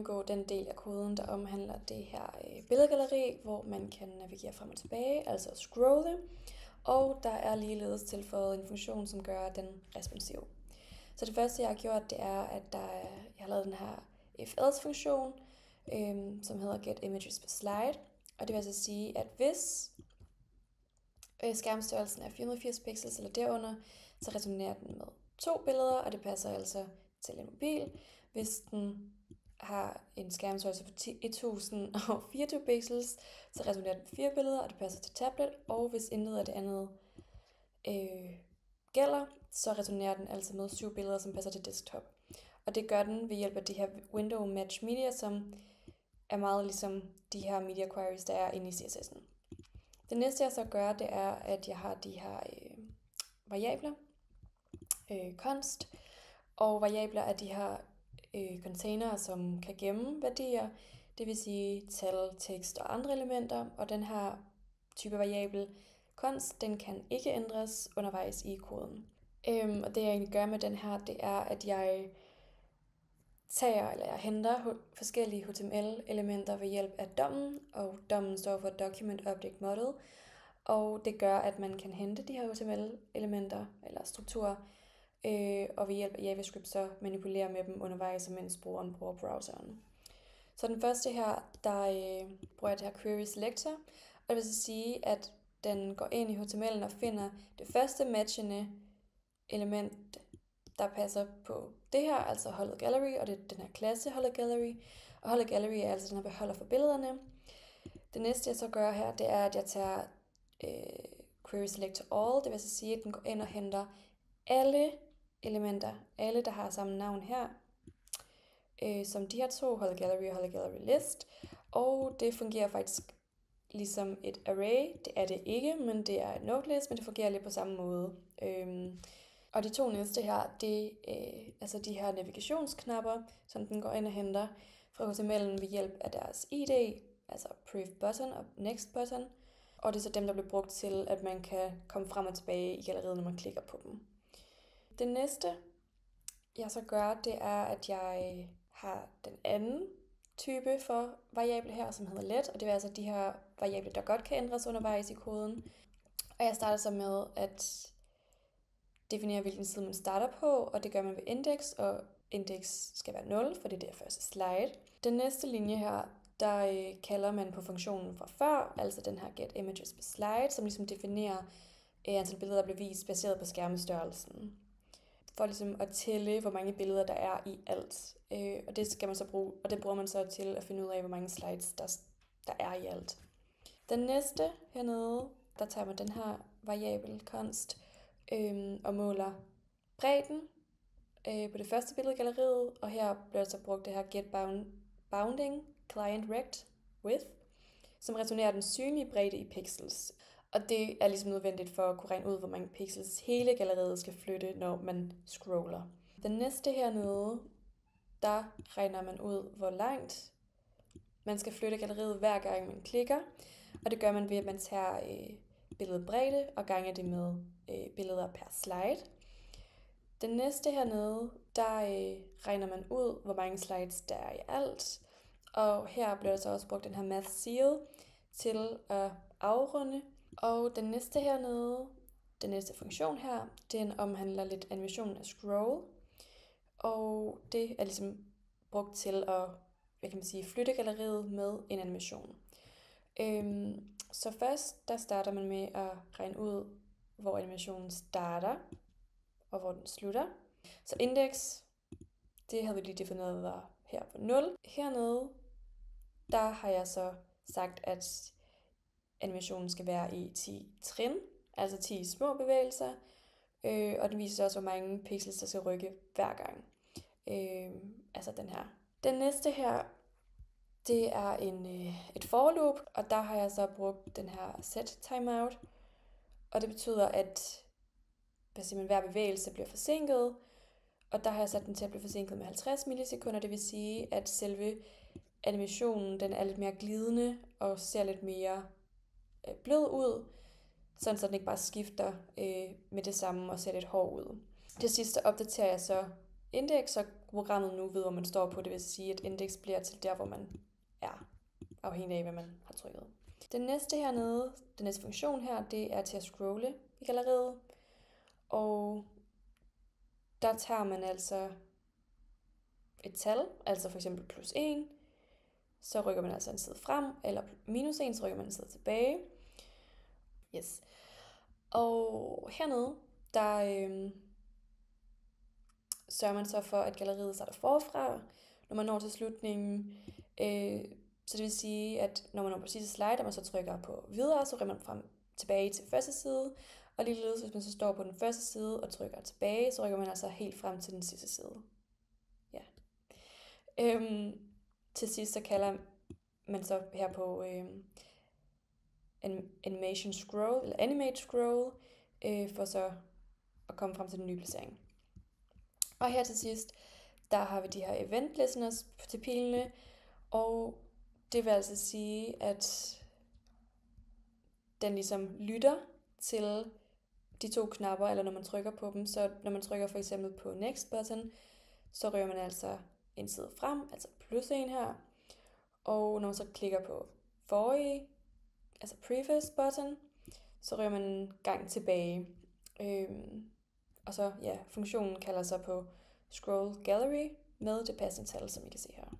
gennemgå den del af koden, der omhandler det her billedgalleri, hvor man kan navigere frem og tilbage, altså scrolle. Og der er ligeledes tilføjet en funktion, som gør den responsiv. Så det første, jeg har gjort, det er, at jeg har lavet den her if-else-funktion, som hedder get images per slide. Og det vil altså sige, at hvis skærmstørrelsen er 480 pixels eller derunder, så returnerer den med 2 billeder, og det passer altså til en mobil. Hvis den har en skærmstørrelse på 1024 pixels, så returnerer den 4 billeder, og det passer til tablet. Og hvis intet af det andet gælder, så returnerer den altså med 7 billeder, som passer til desktop. Og det gør den ved hjælp af de her window match media, som er meget ligesom de her media queries, der er inde i CSS'en. Det næste jeg så gør, det er, at jeg har de her variabler, const, og variabler er de her container, som kan gemme værdier, det vil sige tal, tekst og andre elementer, og den her type variabel const, den kan ikke ændres undervejs i koden. Og det jeg egentlig gør med den her, det er, at jeg henter forskellige HTML-elementer ved hjælp af DOM, og DOM står for Document Object Model, og det gør, at man kan hente de her HTML-elementer eller strukturer, og ved hjælp af JavaScript så manipulere med dem undervejs, mens brugeren bruger browseren. Så den første her, der bruger jeg det her query selector, og det vil så sige, at den går ind i HTML'en og finder det første matchende element, der passer på det her, altså holdet gallery, og det er den her klasse holdet gallery. Og holdet gallery er altså den her beholder for billederne. Det næste jeg så gør her, det er, at jeg tager query select all, det vil så sige, at den går ind og henter alle elementer, alle der har samme navn her, som de her to, holdet gallery og holdet gallery list. Og det fungerer faktisk ligesom et array. Det er det ikke, men det er et node list, men det fungerer lidt på samme måde. Og de to næste her, det er altså de her navigationsknapper, som den går ind og henter fra HTML'en ved hjælp af deres ID, altså pref button og next button. Og det er så dem, der bliver brugt til, at man kan komme frem og tilbage i galleriet, når man klikker på dem. Det næste, jeg så gør, det er, at jeg har den anden type for variable her, som hedder let, og det er altså de her variable, der godt kan ændres undervejs i koden. Og jeg starter så med at definere, hvilken side man starter på, og det gør man ved index, og index skal være 0, for det er det første slide. Den næste linje her, der kalder man på funktionen fra før, altså den her get images per slide, som ligesom definerer antal billeder, der bliver vist baseret på skærmstørrelsen. For ligesom at tælle, hvor mange billeder der er i alt. Og det skal man så bruge, og det bruger man så til at finde ud af, hvor mange slides der er i alt. Den næste hernede, der tager man den her variabel const og måler bredden på det første billede i galleriet, og her bliver der så brugt det her get bounding client rect width, som returnerer den synlige bredde i pixels. Og det er ligesom nødvendigt for at kunne regne ud, hvor mange pixels hele galleriet skal flytte, når man scroller. Den næste hernede, der regner man ud, hvor langt man skal flytte galleriet hver gang man klikker. Og det gør man ved, at man tager billedet bredde og ganger det med billeder per slide. Den næste hernede, der regner man ud, hvor mange slides der er i alt. Og her bliver der så også brugt den her math seal til at afrunde. Og den næste hernede, den næste funktion her, den omhandler lidt animationen af scroll. Og det er ligesom brugt til at flytte galleriet med en animation. Så først, der starter man med at regne ud, hvor animationen starter og hvor den slutter. Så index, det havde vi lige defineret var her på 0. Hernede, der har jeg så sagt, at animationen skal være i 10 trin, altså 10 små bevægelser, og den viser også, hvor mange pixels, der skal rykke hver gang. Altså den her. Den næste her, det er et for loop, og der har jeg så brugt den her set timeout, og det betyder, at hver bevægelse bliver forsinket, og der har jeg sat den til at blive forsinket med 50 millisekunder, det vil sige, at selve animationen den er lidt mere glidende og ser lidt mere blød ud, sådan så den ikke bare skifter med det samme og ser lidt hård ud. Det sidste opdaterer jeg så index, så programmet nu ved, hvor man står på. Det vil sige, at indeks bliver til der, hvor man er, afhængig af, hvad man har trykket. Den næste hernede, den næste funktion her, det er til at scrolle i galleriet. Og der tager man altså et tal, altså for eksempel +1, så rykker man altså en side frem, eller -1, så rykker man en side tilbage. Yes. Og hernede, der sørger man så for, at galleriet starter forfra, når man når til slutningen. Så det vil sige, at når man når på sidste slide, og man så trykker på videre, så rykker man frem tilbage til første side. Og ligeledes, hvis man så står på den første side og trykker tilbage, så rykker man altså helt frem til den sidste side. Ja. Til sidst så kalder man så her på animation scroll, eller animate scroll, for så at komme frem til den nye placering. Og her til sidst, der har vi de her event listeners til pilene, og det vil altså sige, at den ligesom lytter til de to knapper, eller når man trykker på dem. Så når man trykker for eksempel på next button, så rører man altså en side frem, altså +1 her. Og når man så klikker på forrige, altså previous button, så rører man en gang tilbage. Og så, ja, funktionen kalder sig på scroll gallery med det passende tal, som I kan se her.